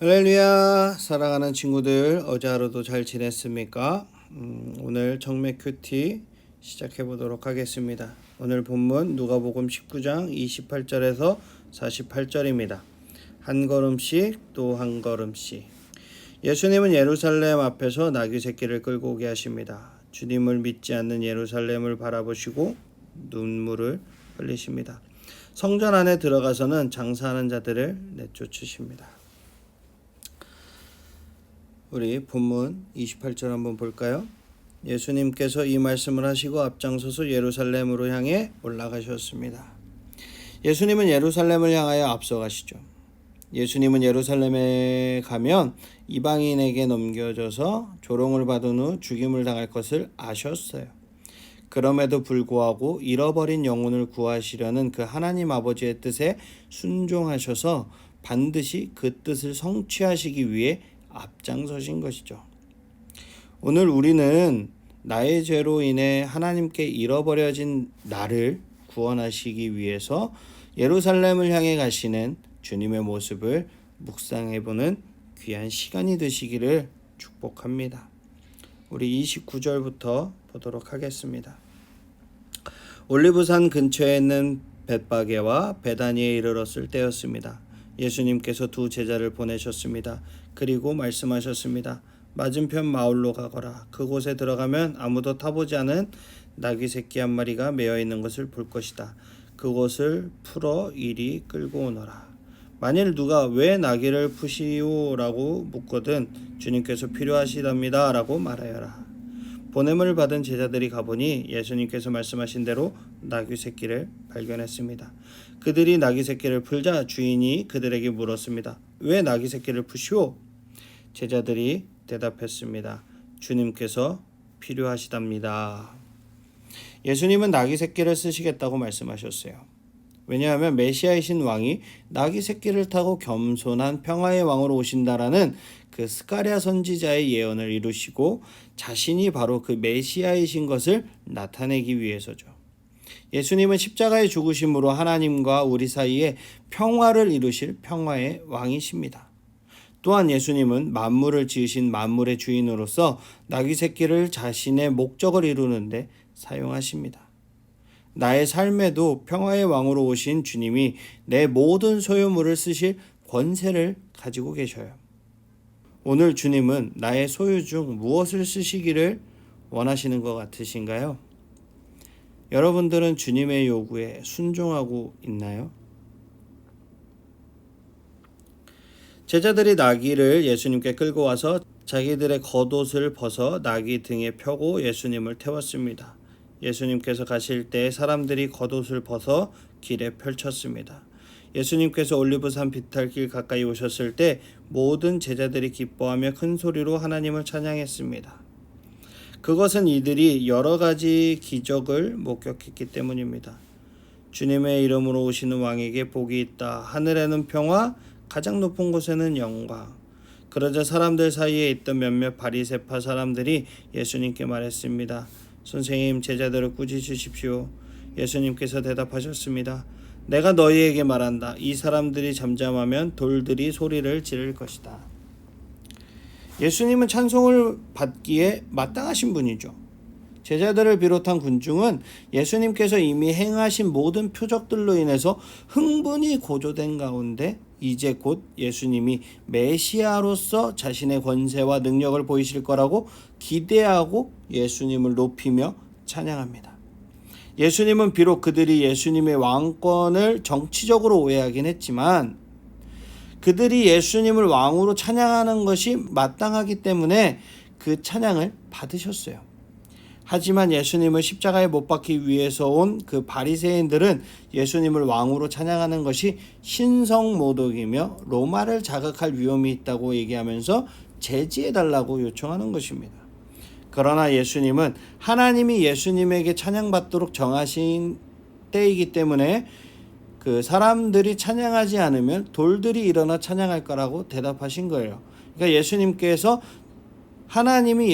할렐루야, 사랑하는 친구들, 어제 하루도 잘 지냈습니까? 오늘 정맥 큐티 시작해 보도록 하겠습니다. 오늘 본문 누가복음 19장 28절에서 48절입니다. 한 걸음씩 또 한 걸음씩. 예수님은 예루살렘 앞에서 나귀 새끼를 끌고 오게 하십니다. 주님을 믿지 않는 예루살렘을 바라보시고 눈물을 흘리십니다. 성전 안에 들어가서는 장사하는 자들을 내쫓으십니다. 우리 본문 28절 한번 볼까요? 예수님께서 이 말씀을 하시고 앞장서서 예루살렘으로 향해 올라가셨습니다. 예수님은 예루살렘을 향하여 앞서가시죠. 예수님은 예루살렘에 가면 이방인에게 넘겨져서 조롱을 받은 후 죽임을 당할 것을 아셨어요. 그럼에도 불구하고 잃어버린 영혼을 구하시려는 그 하나님 아버지의 뜻에 순종하셔서 반드시 그 뜻을 성취하시기 위해 앞장서신 것이죠. 오늘 우리는 나의 죄로 인해 하나님께 잃어버려진 나를 구원하시기 위해서 예루살렘을 향해 가시는 주님의 모습을 묵상해보는 귀한 시간이 되시기를 축복합니다. 우리 29절부터 보도록 하겠습니다. 올리브산 근처에 있는 벳바게와 베다니에 이르렀을 때였습니다. 예수님께서 두 제자를 보내셨습니다. 그리고 말씀하셨습니다. 맞은편 마을로 가거라. 그곳에 들어가면 아무도 타보지 않은 나귀 새끼 한 마리가 매어 있는 것을 볼 것이다. 그것을 풀어 이리 끌고 오너라. 만일 누가 왜 나귀를 푸시오라고 묻거든 주님께서 필요하시답니다 라고 말하여라. 보냄을 받은 제자들이 가보니 예수님께서 말씀하신 대로 나귀 새끼를 발견했습니다. 그들이 나귀 새끼를 풀자 주인이 그들에게 물었습니다. 왜 나귀 새끼를 푸시오? 제자들이 대답했습니다. 주님께서 필요하시답니다. 예수님은 나귀 새끼를 쓰시겠다고 말씀하셨어요. 왜냐하면 메시아이신 왕이 나귀 새끼를 타고 겸손한 평화의 왕으로 오신다라는 그 스가랴 선지자의 예언을 이루시고 자신이 바로 그 메시아이신 것을 나타내기 위해서죠. 예수님은 십자가의 죽으심으로 하나님과 우리 사이에 평화를 이루실 평화의 왕이십니다. 또한 예수님은 만물을 지으신 만물의 주인으로서 나귀 새끼를 자신의 목적을 이루는데 사용하십니다. 나의 삶에도 평화의 왕으로 오신 주님이 내 모든 소유물을 쓰실 권세를 가지고 계셔요. 오늘 주님은 나의 소유 중 무엇을 쓰시기를 원하시는 것 같으신가요? 여러분들은 주님의 요구에 순종하고 있나요? 제자들이 나귀를 예수님께 끌고 와서 자기들의 겉옷을 벗어 나귀 등에 펴고 예수님을 태웠습니다. 예수님께서 가실 때 사람들이 겉옷을 벗어 길에 펼쳤습니다. 예수님께서 올리브산 비탈길 가까이 오셨을 때 모든 제자들이 기뻐하며 큰 소리로 하나님을 찬양했습니다. 그것은 이들이 여러 가지 기적을 목격했기 때문입니다. 주님의 이름으로 오시는 왕에게 복이 있다. 하늘에는 평화, 가장 높은 곳에는 영광. 그러자 사람들 사이에 있던 몇몇 바리새파 사람들이 예수님께 말했습니다. 선생님, 제자들을 꾸짖으십시오. 예수님께서 대답하셨습니다. 내가 너희에게 말한다. 이 사람들이 잠잠하면 돌들이 소리를 지를 것이다. 예수님은 찬송을 받기에 마땅하신 분이죠. 제자들을 비롯한 군중은 예수님께서 이미 행하신 모든 표적들로 인해서 흥분이 고조된 가운데 이제 곧 예수님이 메시아로서 자신의 권세와 능력을 보이실 거라고 기대하고 예수님을 높이며 찬양합니다. 예수님은 비록 그들이 예수님의 왕권을 정치적으로 오해하긴 했지만 그들이 예수님을 왕으로 찬양하는 것이 마땅하기 때문에 그 찬양을 받으셨어요. 하지만 예수님을 십자가에 못 박기 위해서 온 그 바리새인들은 예수님을 왕으로 찬양하는 것이 신성모독이며 로마를 자극할 위험이 있다고 얘기하면서 제지해달라고 요청하는 것입니다. 그러나 예수님은 하나님이 예수님에게 찬양받도록 정하신 때이기 때문에 그 사람들이 찬양하지 않으면 돌들이 일어나 찬양할 거라고 대답하신 거예요. 그러니까 예수님께서 하나님이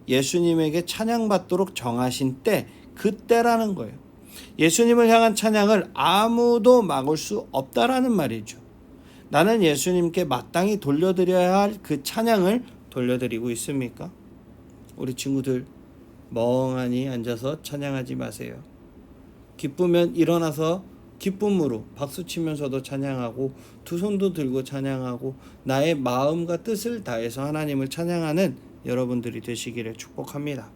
예수님에게 찬양받도록 정하신 때, 그때라는 거예요. 예수님을 향한 찬양을 아무도 막을 수 없다라는 말이죠. 나는 예수님께 마땅히 돌려드려야 할 그 찬양을 돌려드리고 있습니까? 우리 친구들 멍하니 앉아서 찬양하지 마세요. 기쁘면 일어나서 기쁨으로 박수치면서도 찬양하고 두 손도 들고 찬양하고 나의 마음과 뜻을 다해서 하나님을 찬양하는 여러분들이 되시기를 축복합니다.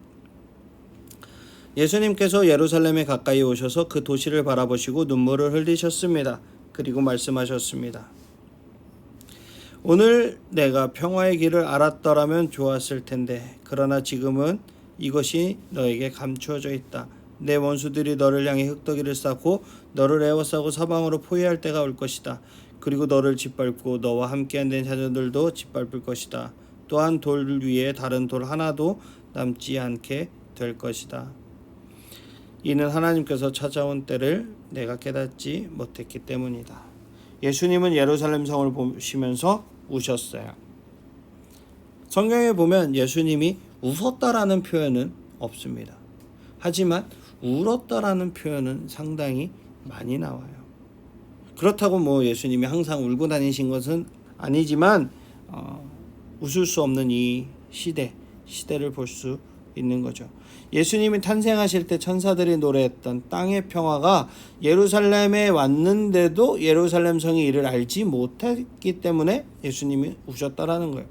예수님께서 예루살렘에 가까이 오셔서 그 도시를 바라보시고 눈물을 흘리셨습니다. 그리고 말씀하셨습니다. 오늘 내가 평화의 길을 알았더라면 좋았을 텐데 그러나 지금은 이것이 너에게 감추어져 있다. 내 원수들이 너를 향해 흙더기를 쌓고 너를 에워싸고 사방으로 포위할 때가 올 것이다. 그리고 너를 짓밟고 너와 함께한 내 자녀들도 짓밟을 것이다. 또한 돌 위에 다른 돌 하나도 남지 않게 될 것이다. 이는 하나님께서 찾아온 때를 내가 깨닫지 못했기 때문이다. 예수님은 예루살렘 성을 보시면서 우셨어요. 성경에 보면 예수님이 웃었다라는 표현은 없습니다. 하지만 울었다라는 표현은 상당히 많이 나와요. 그렇다고 뭐 예수님이 항상 울고 다니신 것은 아니지만 웃을 수 없는 이 시대를 볼 수 있는 거죠. 예수님이 탄생하실 때 천사들이 노래했던 땅의 평화가 예루살렘에 왔는데도 예루살렘 성이 이를 알지 못했기 때문에 예수님이 우셨다라는 거예요.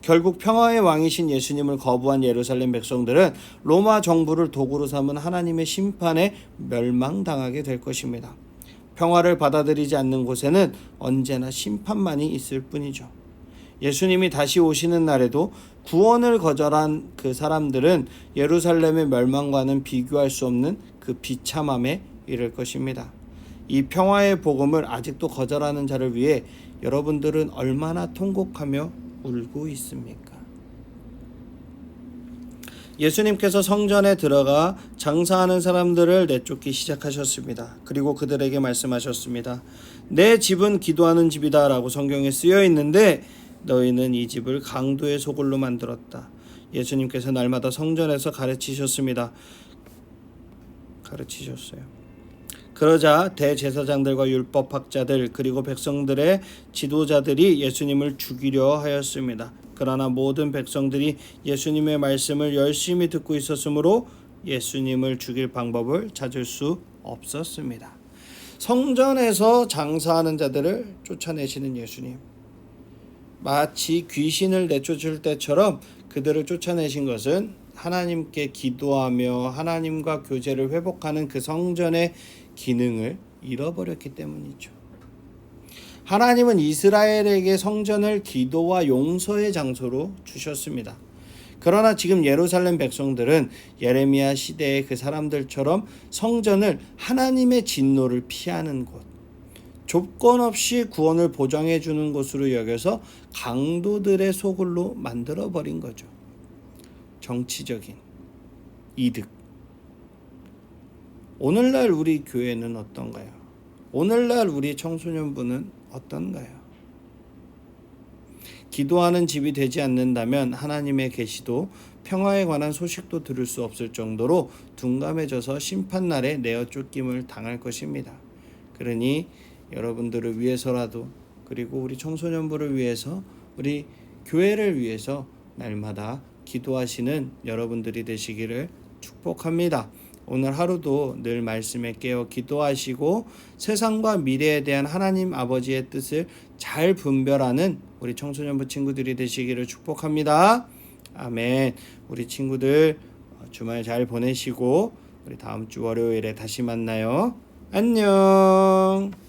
결국 평화의 왕이신 예수님을 거부한 예루살렘 백성들은 로마 정부를 도구로 삼은 하나님의 심판에 멸망당하게 될 것입니다. 평화를 받아들이지 않는 곳에는 언제나 심판만이 있을 뿐이죠. 예수님이 다시 오시는 날에도 구원을 거절한 그 사람들은 예루살렘의 멸망과는 비교할 수 없는 그 비참함에 이를 것입니다. 이 평화의 복음을 아직도 거절하는 자를 위해 여러분들은 얼마나 통곡하며 울고 있습니까? 예수님께서 성전에 들어가 장사하는 사람들을 내쫓기 시작하셨습니다. 그리고 그들에게 말씀하셨습니다. 내 집은 기도하는 집이다 라고 성경에 쓰여 있는데 너희는 이 집을 강도의 소굴로 만들었다. 예수님께서 날마다 성전에서 가르치셨어요. 그러자 대제사장들과 율법학자들 그리고 백성들의 지도자들이 예수님을 죽이려 하였습니다. 그러나 모든 백성들이 예수님의 말씀을 열심히 듣고 있었으므로 예수님을 죽일 방법을 찾을 수 없었습니다. 성전에서 장사하는 자들을 쫓아내시는 예수님, 마치 귀신을 내쫓을 때처럼 그들을 쫓아내신 것은 하나님께 기도하며 하나님과 교제를 회복하는 그 성전의 기능을 잃어버렸기 때문이죠. 하나님은 이스라엘에게 성전을 기도와 용서의 장소로 주셨습니다. 그러나 지금 예루살렘 백성들은 예레미야 시대의 그 사람들처럼 성전을 하나님의 진노를 피하는 곳, 조건 없이 구원을 보장해 주는 곳으로 여겨서 강도들의 소굴로 만들어버린 거죠. 정치적인 이득. 오늘날 우리 교회는 어떤가요? 오늘날 우리 청소년부는 어떤가요? 기도하는 집이 되지 않는다면 하나님의 계시도 평화에 관한 소식도 들을 수 없을 정도로 둔감해져서 심판날에 내어 쫓김을 당할 것입니다. 그러니 여러분들을 위해서라도, 그리고 우리 청소년부를 위해서, 우리 교회를 위해서 날마다 기도하시는 여러분들이 되시기를 축복합니다. 오늘 하루도 늘 말씀에 깨어 기도하시고 세상과 미래에 대한 하나님 아버지의 뜻을 잘 분별하는 우리 청소년부 친구들이 되시기를 축복합니다. 아멘. 우리 친구들 주말 잘 보내시고 우리 다음 주 월요일에 다시 만나요. 안녕.